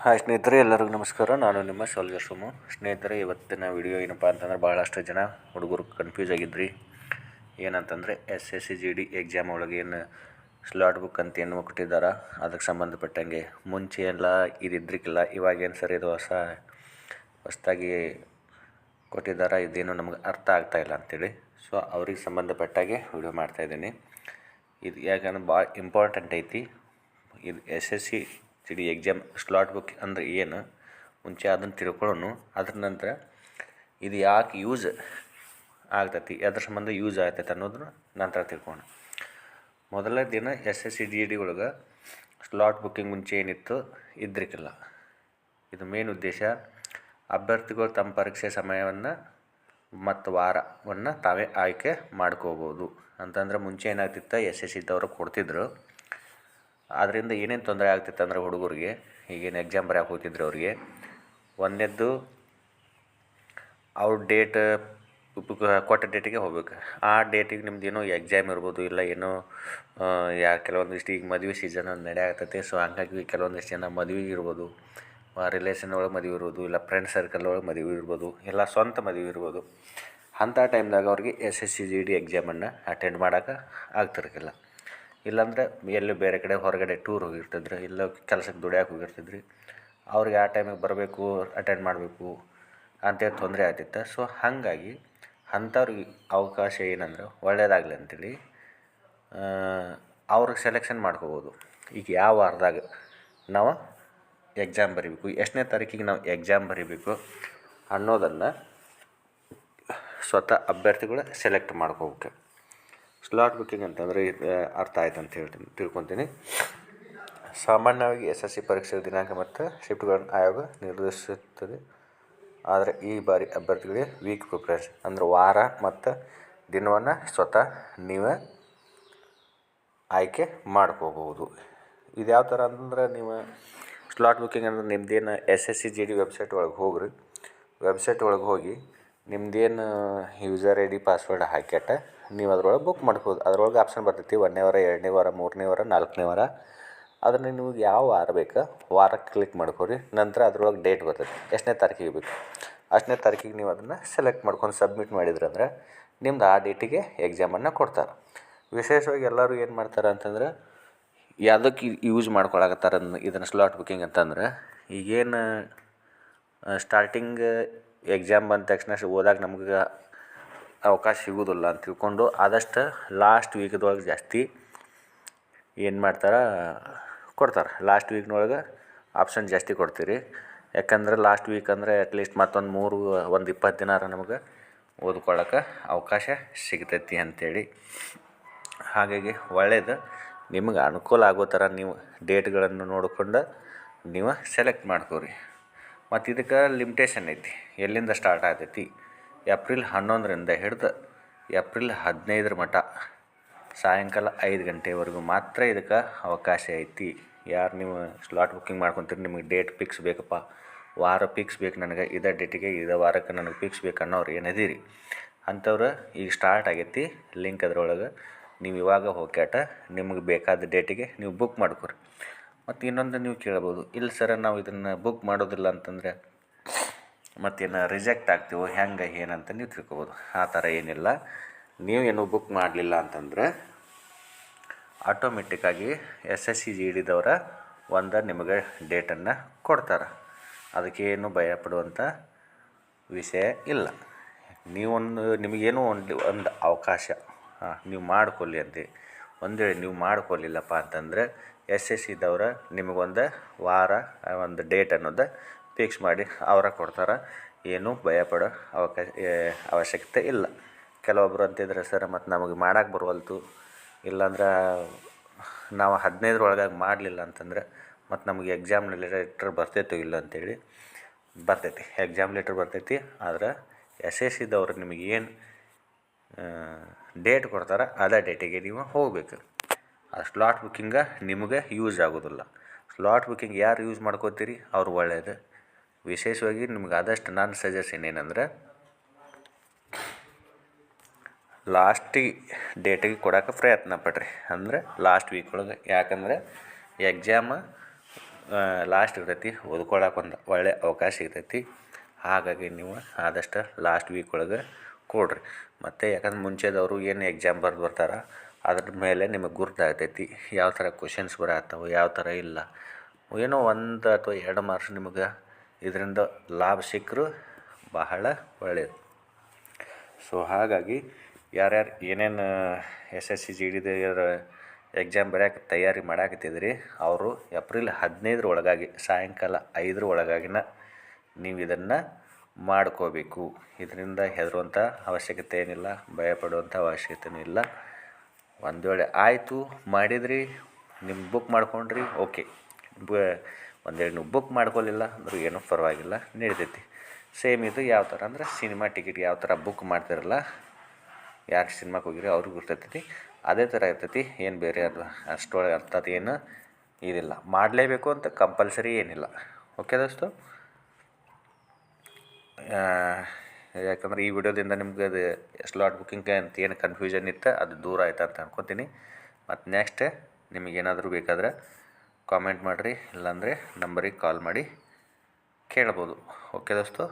Hi ಸ್ನೇಹಿತರೆ, ಎಲ್ಲರಿಗೂ ನಮಸ್ಕಾರ. ನಾನು ನಿಮ್ಮ ಸೋಲ್ಜರ್ ಸೋಮು. ಸ್ನೇಹಿತರೆ, ಇವತ್ತಿನ ವಿಡಿಯೋ ಏನಪ್ಪ ಅಂತಂದ್ರೆ ಭಾಳಷ್ಟು ಜನ ಹುಡುಗರು ಕನ್ಫ್ಯೂಸ್ ಆಗಿದ್ರಿ. ಏನಂತಂದರೆ SSC-GD ಎಕ್ಸಾಮ್ ಒಳಗೆ ಏನು ಸ್ಲಾಟ್ ಬುಕ್ ಅಂತ ಏನು ಕೊಟ್ಟಿದ್ದಾರೆ ಅದಕ್ಕೆ ಸಂಬಂಧಪಟ್ಟಂಗೆ ಮುಂಚೆ ಎಲ್ಲ ಇದಿದ್ರಿಕ್ಕಿಲ್ಲ, ಇವಾಗೇನು ಸರ್ ಇದು ಹೊಸದಾಗಿ ಕೊಟ್ಟಿದ್ದಾರೆ, ಇದೇನು ನಮಗೆ ಅರ್ಥ ಆಗ್ತಾಯಿಲ್ಲ ಅಂಥೇಳಿ. ಸೊ ಅವ್ರಿಗೆ ಸಂಬಂಧಪಟ್ಟಾಗೆ ವಿಡಿಯೋ ಮಾಡ್ತಾಯಿದ್ದೀನಿ. ಇದು ಯಾಕಂದ್ರೆ ಭಾಳ ಇಂಪಾರ್ಟೆಂಟ್ ಐತಿ. ಇದು SSC-GD ಎಕ್ಸಾಮ್ ಸ್ಲಾಟ್ ಬುಕ್ ಅಂದರೆ ಏನು ಮುಂಚೆ ಅದನ್ನು ತಿಳ್ಕೊಳ್ಳೋಣ. ಅದ್ರ ನಂತರ ಇದು ಯಾಕೆ ಯೂಸ್ ಆಗ್ತೈತಿ, ಅದ್ರ ಸಂಬಂಧ ಯೂಸ್ ಆಗ್ತೈತೆ ಅನ್ನೋದನ್ನ ನಂತರ ತಿಳ್ಕೊಳ್ಳೋಣ. ಮೊದಲನೇ ದಿನ SSC-GD ಒಳಗೆ ಸ್ಲಾಟ್ ಬುಕ್ಕಿಂಗ್ ಮುಂಚೆ ಏನಿತ್ತು ಇದ್ರಿಕ್ಕಿಲ್ಲ. ಇದು ಮೇನ್ ಉದ್ದೇಶ ಅಭ್ಯರ್ಥಿಗಳು ತಮ್ಮ ಪರೀಕ್ಷೆ ಸಮಯವನ್ನು ಮತ್ತು ವಾರವನ್ನು ತಾವೇ ಆಯ್ಕೆ ಮಾಡ್ಕೋಬೋದು. ಅಂತಂದ್ರೆ ಮುಂಚೆ ಏನಾಗ್ತಿತ್ತು, SSC-ದವ್ರು ಕೊಡ್ತಿದ್ರು. ಅದರಿಂದ ಏನೇನು ತೊಂದರೆ ಆಗ್ತಿತ್ತು ಅಂದ್ರೆ ಹುಡುಗರಿಗೆ, ಈಗೇನು ಎಕ್ಸಾಮ್ ಬರೆಯೋಕೆ ಹೋಗ್ತಿದ್ರು ಅವ್ರಿಗೆ, ಒಂದನೇದ್ದು ಅವ್ರ ಡೇಟ್ ಕೊಟ್ಟ ಡೇಟಿಗೆ ಹೋಗ್ಬೇಕು. ಆ ಡೇಟಿಗೆ ನಿಮ್ದು ಏನೋ ಎಕ್ಸಾಮ್ ಇರ್ಬೋದು, ಇಲ್ಲ ಏನೋ ಕೆಲವೊಂದಿಷ್ಟು ಈಗ ಮದುವೆ ಸೀಸನ್ ನಡೆಯಾಗ್ತೈತೆ. ಸೊ ಹಂಗಾಗಿ ಕೆಲವೊಂದಿಷ್ಟು ಜನ ಮದುವೆ ಇರ್ಬೋದು, ರಿಲೇಷನ್ ಒಳಗೆ ಮದುವೆ ಇರ್ಬೋದು, ಇಲ್ಲ ಫ್ರೆಂಡ್ ಸರ್ಕಲ್ ಒಳಗೆ ಮದುವೆ ಇರ್ಬೋದು, ಇಲ್ಲ ಸ್ವಂತ ಮದುವೆ ಇರ್ಬೋದು. ಅಂಥ ಟೈಮ್ದಾಗ ಅವ್ರಿಗೆ SSC-GD ಎಕ್ಸಾಮನ್ನು ಅಟೆಂಡ್ ಮಾಡೋಕೆ ಆಗ್ತಿರ್ಕಿಲ್ಲ. ಇಲ್ಲಾಂದರೆ ಎಲ್ಲೂ ಬೇರೆ ಕಡೆ ಹೊರಗಡೆ ಟೂರ್ ಹೋಗಿರ್ತಿದ್ರು, ಇಲ್ಲ ಕೆಲಸಕ್ಕೆ ದುಡಿಯೋಕೆ ಹೋಗಿರ್ತಿದ್ರಿ. ಅವ್ರಿಗೆ ಆ ಟೈಮಿಗೆ ಬರಬೇಕು, ಅಟೆಂಡ್ ಮಾಡಬೇಕು ಅಂತೇಳಿ ತೊಂದರೆ ಆಗ್ತಿತ್ತು. ಸೊ ಹಾಗಾಗಿ ಅಂಥವ್ರಿಗೆ ಅವಕಾಶ ಏನಂದ್ರೆ ಒಳ್ಳೆಯದಾಗಲಿ ಅಂಥೇಳಿ ಅವ್ರಿಗೆ ಸೆಲೆಕ್ಷನ್ ಮಾಡ್ಕೋಬೋದು. ಈಗ ಯಾವ ವಾರದಾಗ ನಾವು ಎಕ್ಸಾಮ್ ಬರೀಬೇಕು, ಎಷ್ಟನೇ ತಾರೀಕಿಗೆ ನಾವು ಎಕ್ಸಾಮ್ ಬರೀಬೇಕು ಅನ್ನೋದನ್ನು ಸ್ವತಃ ಅಭ್ಯರ್ಥಿಗಳು ಸೆಲೆಕ್ಟ್ ಮಾಡ್ಕೋಬೇಕು. ಸ್ಲಾಟ್ ಬುಕ್ಕಿಂಗ್ ಅಂತಂದರೆ ಅರ್ಥ ಆಯ್ತು ಅಂತ ತಿಳ್ಕೊತೀನಿ. ಸಾಮಾನ್ಯವಾಗಿ SSC ಪರೀಕ್ಷೆ ದಿನಾಂಕ ಮತ್ತು ಶಿಫ್ಟ್ಗಳನ್ನು ಆಯೋಗ ನಿರ್ಧರಿಸುತ್ತದೆ. ಆದರೆ ಈ ಬಾರಿ ಅಭ್ಯರ್ಥಿಗಳಿಗೆ ವೀಕ್ ಪ್ರಿಪ್ರೇಷನ್ ಅಂದರೆ ವಾರ ಮತ್ತು ದಿನವನ್ನು ಸ್ವತಃ ನೀವೇ ಆಯ್ಕೆ ಮಾಡ್ಕೋಬೋದು. ಇದು ಯಾವ ಥರ ಅಂತಂದ್ರೆ, ನೀವು ಸ್ಲಾಟ್ ಬುಕ್ಕಿಂಗ್ ಅಂದ್ರೆ ನಿಮ್ದೇನು SSC-GD ವೆಬ್ಸೈಟ್ ಒಳಗೆ ಹೋಗ್ರಿ. ವೆಬ್ಸೈಟ್ ಒಳಗೆ ಹೋಗಿ ನಿಮ್ದೇನು ಯೂಸರ್ ID ಪಾಸ್ವರ್ಡ್ ಹಾಕ್ಯಾಟ ನೀವು ಅದ್ರೊಳಗೆ ಬುಕ್ ಮಾಡ್ಕೋಬೋದು. ಅದ್ರೊಳಗೆ ಆಪ್ಷನ್ ಬರ್ತೈತಿ 1ನೇ ವಾರ, 2ನೇ ವಾರ, 3ನೇ ವಾರ, 4ನೇ ವಾರ. ಅದನ್ನು ನಿಮಗೆ ಯಾವ ವಾರ ಬೇಕು ವಾರಕ್ಕೆ ಕ್ಲಿಕ್ ಮಾಡ್ಕೊರಿ. ನಂತರ ಅದ್ರೊಳಗೆ ಡೇಟ್ ಬರ್ತೈತಿ, ಎಷ್ಟನೇ ತಾರೀಕಿಗೆ ಬೇಕು ಅಷ್ಟನೇ ತಾರೀಕಿಗೆ ನೀವು ಅದನ್ನು ಸೆಲೆಕ್ಟ್ ಮಾಡ್ಕೊಂಡು ಸಬ್ಮಿಟ್ ಮಾಡಿದ್ರಂದ್ರೆ ನಿಮ್ದು ಆ ಡೇಟಿಗೆ ಎಕ್ಸಾಮನ್ನು ಕೊಡ್ತಾರೆ. ವಿಶೇಷವಾಗಿ ಎಲ್ಲರೂ ಏನು ಮಾಡ್ತಾರೆ ಅಂತಂದ್ರೆ, ಯಾವುದಕ್ಕೆ ಯೂಸ್ ಮಾಡ್ಕೊಳಕತ್ತಾರೆ ಇದನ್ನು ಸ್ಲಾಟ್ ಬುಕ್ಕಿಂಗ್ ಅಂತಂದ್ರೆ, ಈಗೇನು ಸ್ಟಾರ್ಟಿಂಗ್ ಎಕ್ಸಾಮ್ ಬಂದ ತಕ್ಷಣ ಓದಾಕ ನಮ್ಗೆ ಅವಕಾಶ ಸಿಗೋದಿಲ್ಲ ಅಂತ ತಿಳ್ಕೊಂಡು ಆದಷ್ಟು ಲಾಸ್ಟ್ ವೀಕ್ದೊಳಗೆ ಜಾಸ್ತಿ ಏನು ಮಾಡ್ತಾರೆ, ಕೊಡ್ತಾರೆ. ಲಾಸ್ಟ್ ವೀಕ್ನೊಳಗೆ ಆಪ್ಷನ್ ಜಾಸ್ತಿ ಕೊಡ್ತೀರಿ. ಯಾಕಂದ್ರೆ ಲಾಸ್ಟ್ ವೀಕ್ ಅಂದರೆ ಅಟ್ಲೀಸ್ಟ್ ಮತ್ತೊಂದು 20 ದಿನ ನಮಗೆ ಓದ್ಕೊಳ್ಳೋಕೆ ಅವಕಾಶ ಸಿಗ್ತೈತಿ ಅಂಥೇಳಿ. ಹಾಗಾಗಿ ಒಳ್ಳೆಯದು, ನಿಮಗೆ ಅನುಕೂಲ ಆಗೋ ಥರ ನೀವು ಡೇಟ್ಗಳನ್ನು ನೋಡಿಕೊಂಡು ನೀವು ಸೆಲೆಕ್ಟ್ ಮಾಡ್ಕೋರಿ. ಮತ್ತು ಇದಕ್ಕೆ ಲಿಮಿಟೇಷನ್ ಐತಿ. ಎಲ್ಲಿಂದ ಸ್ಟಾರ್ಟ್ ಆಗ್ತೈತಿ, ಏಪ್ರಿಲ್ 11ರಿಂದ ಹಿಡಿದು ಏಪ್ರಿಲ್ 15 ಮಟ್ಟ ಸಾಯಂಕಾಲ 5 ಗಂಟೆವರೆಗೂ ಮಾತ್ರ ಇದಕ್ಕೆ ಅವಕಾಶ ಐತಿ. ಯಾರು ನೀವು ಸ್ಲಾಟ್ ಬುಕ್ಕಿಂಗ್ ಮಾಡ್ಕೊತೀರಿ, ನಿಮಗೆ ಡೇಟ್ ಫಿಕ್ಸ್ ಬೇಕಪ್ಪ, ವಾರ ಫಿಕ್ಸ್ ಬೇಕು ನನಗೆ, ಇದೇ ಡೇಟಿಗೆ ಇದೇ ವಾರಕ್ಕೆ ನನಗೆ ಫಿಕ್ಸ್ ಬೇಕು ಅನ್ನೋರು ಏನದೀರಿ ಅಂಥವ್ರು ಈಗ ಸ್ಟಾರ್ಟ್ ಆಗೈತಿ ಲಿಂಕ್. ಅದರೊಳಗೆ ನೀವು ಇವಾಗ ಹೋಗ್ಯಾಟ ನಿಮಗೆ ಬೇಕಾದ ಡೇಟಿಗೆ ನೀವು ಬುಕ್ ಮಾಡ್ಕೊರಿ. ಮತ್ತು ಇನ್ನೊಂದು ನೀವು ಕೇಳ್ಬೋದು, ಇಲ್ಲ ಸರ ನಾವು ಇದನ್ನು ಬುಕ್ ಮಾಡೋದಿಲ್ಲ ಅಂತಂದರೆ ಮತ್ತೇನು ರಿಜೆಕ್ಟ್ ಆಗ್ತೀವೋ ಹೆಂಗೆ ಏನಂತ ನೀವು ತಿಳ್ಕೊಬೋದು. ಆ ಥರ ಏನಿಲ್ಲ. ನೀವೇನು ಬುಕ್ ಮಾಡಲಿಲ್ಲ ಅಂತಂದರೆ ಆಟೋಮೆಟಿಕ್ಕಾಗಿ SSC-GDದವರ ನಿಮಗೆ ಡೇಟನ್ನು ಕೊಡ್ತಾರೆ. ಅದಕ್ಕೇನು ಭಯ ಪಡುವಂಥ ವಿಷಯ ಇಲ್ಲ. ನಿಮಗೇನೋ ಒಂದು ಅವಕಾಶ ನೀವು ಮಾಡ್ಕೊಳ್ಳಿ ಅಂತ. ಒಂದು ವೇಳೆ ನೀವು ಮಾಡ್ಕೊಳ್ಳಿಲ್ಲಪ್ಪ ಅಂತಂದರೆ SSC-ದವರ ನಿಮಗೊಂದು ವಾರ ಒಂದು ಡೇಟ್ ಅನ್ನೋದು ಫಿಕ್ಸ್ ಮಾಡಿ ಅವರ ಕೊಡ್ತಾರೆ. ಏನೂ ಭಯಪಡೋ ಅವಶ್ಯಕತೆ ಇಲ್ಲ. ಕೆಲವೊಬ್ಬರು ಅಂತಿದ್ರೆ, ಸರ್ ಮತ್ತು ನಮಗೆ ಮಾಡೋಕ್ಕೆ ಬರುವಲ್ತು, ಇಲ್ಲಾಂದ್ರೆ ನಾವು 15ರೊಳಗಾಗಿ ಮಾಡಲಿಲ್ಲ ಅಂತಂದರೆ ಮತ್ತು ನಮಗೆ ಎಕ್ಸಾಮ್ ಲೆಟರ್ ಬರ್ತೈತೋ ಇಲ್ಲ ಅಂತೇಳಿ. ಬರ್ತೈತಿ, ಎಕ್ಸಾಮ್ ಲೆಟರ್ ಬರ್ತೈತಿ. ಆದರೆ SSC-ದವ್ರು ನಿಮಗೆ ಏನು ಡೇಟ್ ಕೊಡ್ತಾರೆ ಅದೇ ಡೇಟಿಗೆ ನೀವು ಹೋಗಬೇಕು. ಆ ಸ್ಲಾಟ್ ಬುಕ್ಕಿಂಗ ನಿಮಗೆ ಯೂಸ್ ಆಗೋದಿಲ್ಲ. ಸ್ಲಾಟ್ ಬುಕ್ಕಿಂಗ್ ಯಾರು ಯೂಸ್ ಮಾಡ್ಕೋತೀರಿ ಅವ್ರು ಒಳ್ಳೆಯದು. ವಿಶೇಷವಾಗಿ ನಿಮ್ಗೆ ಆದಷ್ಟು ನನ್ನ ಸಜೆಷನ್ ಏನಂದ್ರೆ, ಲಾಸ್ಟಿಗೆ ಡೇಟಿಗೆ ಕೊಡೋಕೆ ಪ್ರಯತ್ನ ಪಡ್ರಿ. ಅಂದರೆ ಲಾಸ್ಟ್ ವೀಕ್ ಒಳಗೆ. ಯಾಕಂದರೆ ಎಕ್ಸಾಮ ಲಾಸ್ಟ್ ಇರ್ತೈತಿ, ಓದ್ಕೊಳಕ್ಕೆ ಒಂದು ಒಳ್ಳೆಯ ಅವಕಾಶ ಸಿಗ್ತೈತಿ. ಹಾಗಾಗಿ ನೀವು ಆದಷ್ಟು ಲಾಸ್ಟ್ ವೀಕ್ ಒಳಗೆ ಕೊಡ್ರಿ. ಮತ್ತು ಯಾಕಂದ್ರೆ ಮುಂಚೆದವರು ಏನು ಎಕ್ಸಾಮ್ ಬರ್ದು ಬರ್ತಾರೆ ಅದ್ರ ಮೇಲೆ ನಿಮಗೆ ಗುರ್ತಾಗ್ತೈತಿ ಯಾವ ಥರ ಕ್ವಶನ್ಸ್ ಬರತ್ತವೆ, ಯಾವ ಥರ ಇಲ್ಲ. ಏನೋ 1 ಅಥವಾ 2 ಮಾರ್ಕ್ಸ್ ನಿಮಗೆ ಇದರಿಂದ ಲಾಭ ಸಿಕ್ಕರೂ ಬಹಳ ಒಳ್ಳೆಯದು. ಸೊ ಹಾಗಾಗಿ ಯಾರ್ಯಾರು ಏನೇನು SSC GD ಎಕ್ಸಾಮ್ ಬರ್ಯಾಕೆ ತಯಾರಿ ಮಾಡಾಕತ್ತಿದ್ರಿ ಅವರು ಏಪ್ರಿಲ್ 15 ಒಳಗಾಗಿ ಸಾಯಂಕಾಲ 5 ಒಳಗಾಗಿನ ನೀವು ಇದನ್ನು ಮಾಡ್ಕೋಬೇಕು. ಇದರಿಂದ ಹೆದರುವಂಥ ಅವಶ್ಯಕತೆ ಏನಿಲ್ಲ, ಭಯಪಡುವಂಥ ಅವಶ್ಯಕತೆಯೂ ಇಲ್ಲ. ಒಂದು ವೇಳೆ ಆಯಿತು ಮಾಡಿದ್ರಿ, ನಿಮ್ಮ ಬುಕ್ ಮಾಡ್ಕೊಂಡ್ರಿ, ಓಕೆ. ಒಂದು ವೇಳೆ ನೀವು ಬುಕ್ ಮಾಡ್ಕೊಳ್ಳಿಲ್ಲ ಅಂದ್ರೆ ಏನೂ ಪರವಾಗಿಲ್ಲ, ನಡಿತೈತಿ. ಸೇಮ್ ಇದು ಯಾವ ಥರ ಅಂದ್ರೆ ಸಿನಿಮಾ ಟಿಕೆಟ್ ಯಾವ ಥರ ಬುಕ್ ಮಾಡ್ತಿರಲ್ಲ, ಯಾರು ಸಿನಿಮಾಕ್ಕೆ ಹೋಗಿರಿ ಅವ್ರಿಗೆ ಗೊತ್ತೈತಿ, ಅದೇ ಥರ ಇರ್ತೈತಿ. ಏನು ಬೇರೆ ಅದು ಅಷ್ಟೊಳಗೆ ಅಂಥದ್ದು ಏನು ಇದಿಲ್ಲ. ಮಾಡಲೇಬೇಕು ಅಂತ ಕಂಪಲ್ಸರಿ ಏನಿಲ್ಲ. ಓಕೆ ದೋಸ್ತು, ಯಾಕಂದ್ರೆ ಈ ವಿಡಿಯೋದಿಂದ ನಿಮ್ಗೆ ಅದು ಸ್ಲಾಟ್ ಬುಕ್ಕಿಂಗ್ ಅಂತ ಏನು ಕನ್ಫ್ಯೂಷನ್ ಇತ್ತು ಅದು ದೂರ ಆಯ್ತು ಅಂತ ಅನ್ಕೊತೀನಿ. ಮತ್ತು ನೆಕ್ಸ್ಟ್ ನಿಮಗೇನಾದರೂ ಬೇಕಾದ್ರೆ ಕಾಮೆಂಟ್ ಮಾಡಿರಿ, ಇಲ್ಲಾಂದರೆ ನಂಬರಿಗೆ ಕಾಲ್ ಮಾಡಿ ಕೇಳ್ಬೋದು. ಓಕೆ ದೋಸ್ತು.